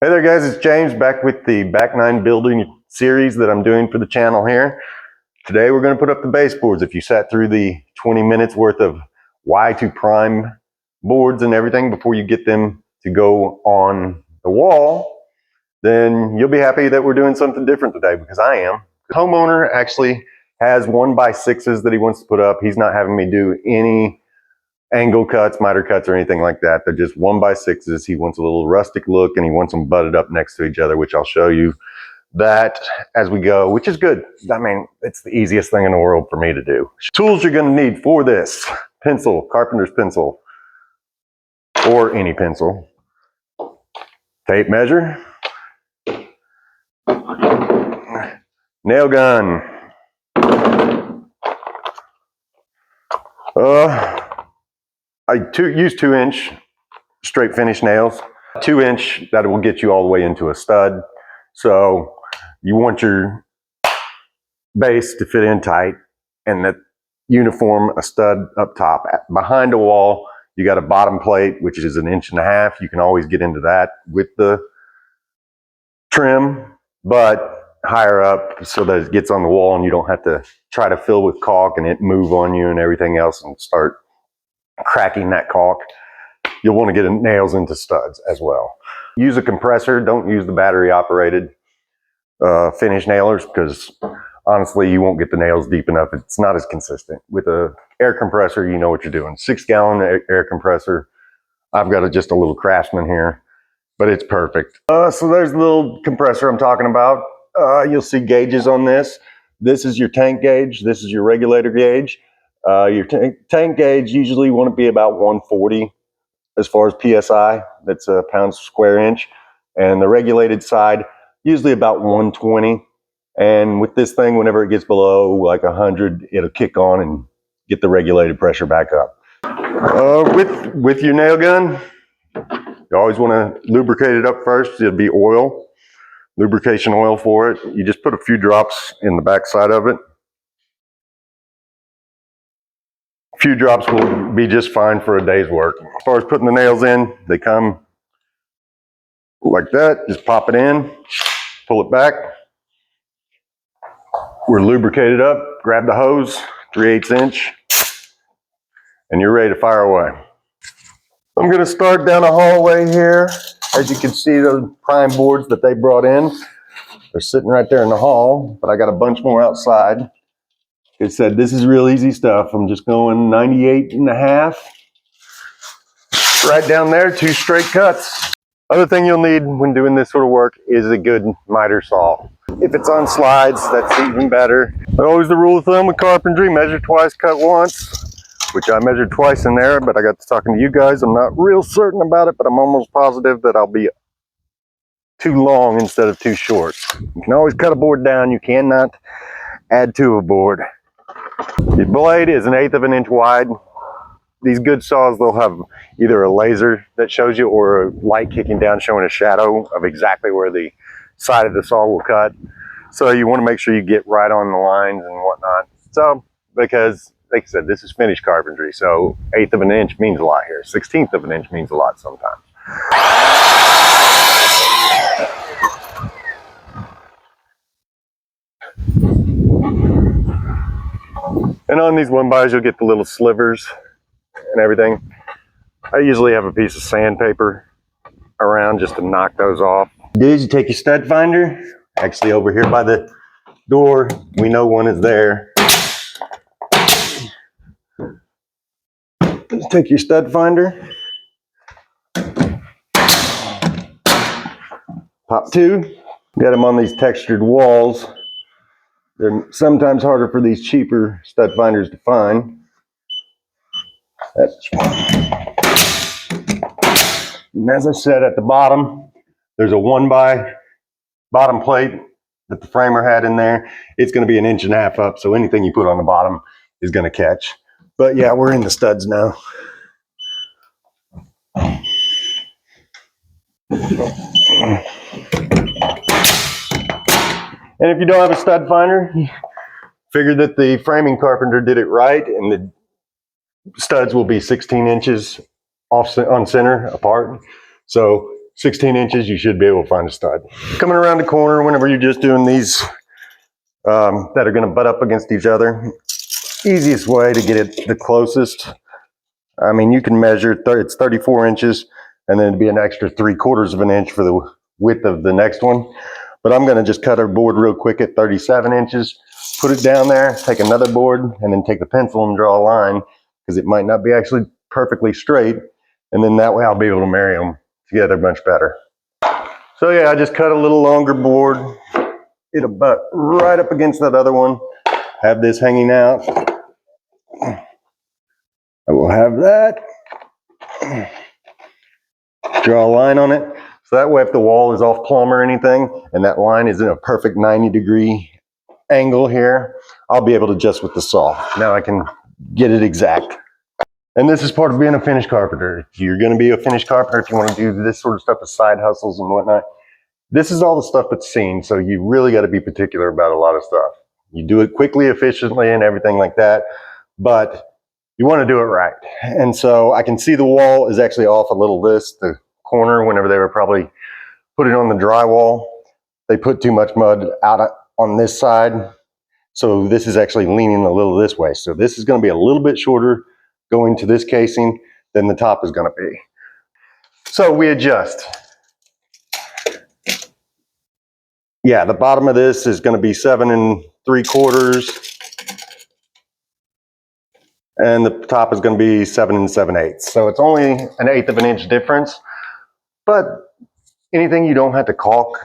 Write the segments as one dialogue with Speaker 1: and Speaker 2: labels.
Speaker 1: Hey there guys, it's James back with the back nine building series that I'm doing for the channel here. Today we're going to put up the baseboards. If you sat through the 20 minutes worth of why to prime boards and everything before you get them to go on the wall, then you'll be happy that we're doing something different today, because I am. The homeowner actually has 1x6s that he wants to put up. He's not having me do any angle cuts, miter cuts, or anything like that. They're just 1x6s. He wants a little rustic look, and he wants them butted up next to each other, which I'll show you that as we go, which is good. I mean, it's the easiest thing in the world for me to do. Tools you're going to need for this: pencil, carpenter's pencil, or any pencil, tape measure, nail gun, I use 2-inch straight finish nails. 2-inch, that will get you all the way into a stud. So you want your base to fit in tight, and that uniform a stud up top. Behind a wall, you got a bottom plate, which is 1.5 inches. You can always get into that with the trim, but higher up so that it gets on the wall and you don't have to try to fill with caulk and it move on you and everything else and start cracking that caulk. You'll want to get nails into studs as well. Use a compressor. Don't use the battery operated finish nailers, because honestly you won't get the nails deep enough. It's not as consistent. With a air compressor, you know what you're doing. 6-gallon air compressor. I've got just a little Craftsman here, but it's perfect. So there's the little compressor I'm talking about. You'll see gauges on this. This is your tank gauge. This is your regulator gauge. Your tank gauge usually want to be about 140 as far as PSI. That's a pounds square inch. And the regulated side, usually about 120. And with this thing, whenever it gets below like 100, it'll kick on and get the regulated pressure back up. With your nail gun, you always want to lubricate it up first. It'll be oil, lubrication oil for it. You just put a few drops in the back side of it. A few drops will be just fine for a day's work. As far as putting the nails in, they come like that. Just pop it in, pull it back. We're lubricated up. Grab the hose, 3/8 inch, and you're ready to fire away. I'm going to start down a hallway here. As you can see, those prime boards that they brought in, they're sitting right there in the hall, but I got a bunch more outside. It said this is real easy stuff. I'm just going 98.5. Right down there, 2 straight cuts. Other thing you'll need when doing this sort of work is a good miter saw. If it's on slides, that's even better. But always the rule of thumb with carpentry: measure twice, cut once, which I measured twice in there, but I got to talking to you guys. I'm not real certain about it, but I'm almost positive that I'll be too long instead of too short. You can always cut a board down. You cannot add to a board. The blade is 1/8 inch wide. These good saws, they'll have either a laser that shows you or a light kicking down showing a shadow of exactly where the side of the saw will cut. So you want to make sure you get right on the lines and whatnot. So, because like I said, this is finished carpentry, so 1/8 inch means a lot here. 1/16 inch means a lot sometimes. And on these 1x, you'll get the little slivers and everything. I usually have a piece of sandpaper around just to knock those off. You take your stud finder. Actually, over here by the door, we know one is there. Take your stud finder. Pop 2. Get them on these textured walls. They're sometimes harder for these cheaper stud finders to find. And as I said, at the bottom, there's a 1x bottom plate that the framer had in there. It's going to be 1.5 inches up, so anything you put on the bottom is going to catch. But yeah, we're in the studs now. And if you don't have a stud finder, figure that the framing carpenter did it right, and the studs will be 16 inches off on center apart. So 16 inches, you should be able to find a stud. Coming around the corner, whenever you're just doing these that are going to butt up against each other, easiest way to get it the closest, I mean, you can measure, it's 34 inches, and then it'd be an extra 3/4 of an inch for the width of the next one. But I'm going to just cut our board real quick at 37 inches, put it down there, take another board, and then take the pencil and draw a line, because it might not be actually perfectly straight. And then that way I'll be able to marry them together much better. So yeah, I just cut a little longer board. It'll butt right up against that other one. Have this hanging out. I will have that. Draw a line on it. So that way if the wall is off plumb or anything, and that line is in a perfect 90-degree angle here, I'll be able to adjust with the saw. Now I can get it exact. And this is part of being a finished carpenter. If you're going to be a finished carpenter, if you want to do this sort of stuff as side hustles and whatnot, this is all the stuff that's seen. So you really got to be particular about a lot of stuff. You do it quickly, efficiently, and everything like that, but you want to do it right. And so I can see the wall is actually off a little this, the corner, whenever they were probably putting on the drywall, they put too much mud out on this side. So this is actually leaning a little this way. So this is going to be a little bit shorter going to this casing than the top is going to be. So we adjust. Yeah, the bottom of this is going to be 7 3/4, and the top is going to be 7 7/8. So it's only an 1/8 of an inch difference, but anything you don't have to caulk,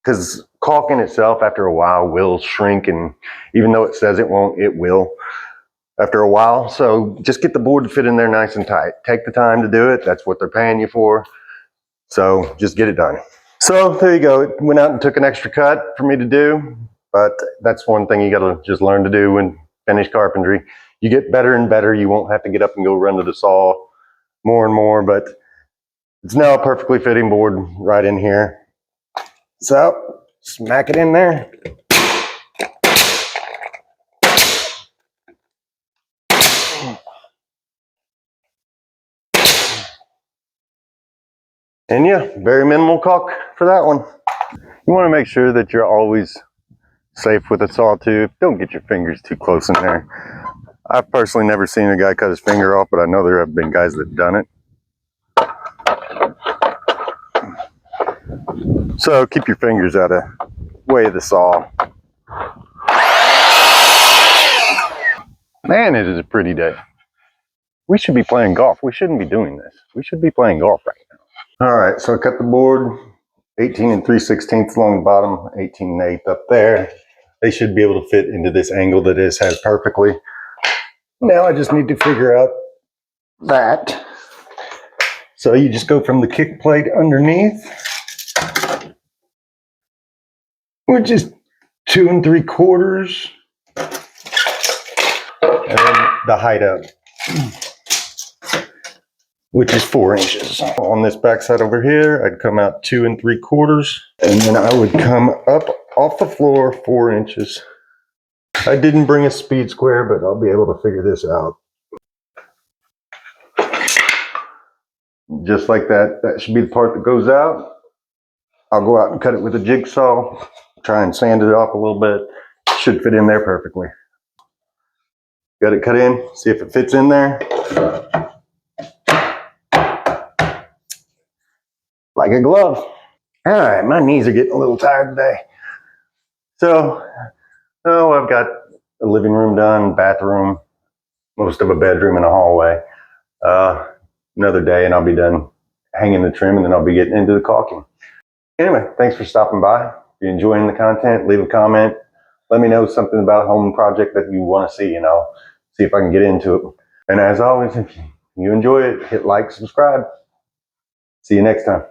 Speaker 1: because caulk in itself after a while will shrink, and even though it says it won't, it will after a while. So just get the board to fit in there nice and tight. Take the time to do it. That's what they're paying you for. So just get it done. So there you go. It went out and took an extra cut for me to do, but that's one thing you got to just learn to do when finish carpentry. You get better and better. You won't have to get up and go run to the saw more and more, but it's now a perfectly fitting board right in here. So smack it in there. And yeah, very minimal caulk for that one. You want to make sure that you're always safe with a saw too. Don't get your fingers too close in there. I've personally never seen a guy cut his finger off, but I know there have been guys that have done it. So keep your fingers out of the way of the saw. Man, it is a pretty day. We should be playing golf. We shouldn't be doing this. We should be playing golf right now. All right, so I cut the board 18 3/16 along the bottom, 18 1/8 up there. They should be able to fit into this angle that this has perfectly. Now I just need to figure out that. So you just go from the kick plate underneath, which is 2 3/4, and then the height up, which is 4 inches. On this backside over here, I'd come out 2 3/4, and then I would come up off the floor 4 inches. I didn't bring a speed square, but I'll be able to figure this out. Just like that, that should be the part that goes out. I'll go out and cut it with a jigsaw, try and sand it off a little bit. Should fit in there perfectly. Got it cut in, see if it fits in there. Like a glove. All right, my knees are getting a little tired today. So, I've got a living room done, bathroom, most of a bedroom and a hallway. Another day and I'll be done hanging the trim, and then I'll be getting into the caulking. Anyway, thanks for stopping by. If you're enjoying the content, leave a comment. Let me know something about a home project that you want to see, and I'll see if I can get into it. And as always, if you enjoy it, hit like, subscribe. See you next time.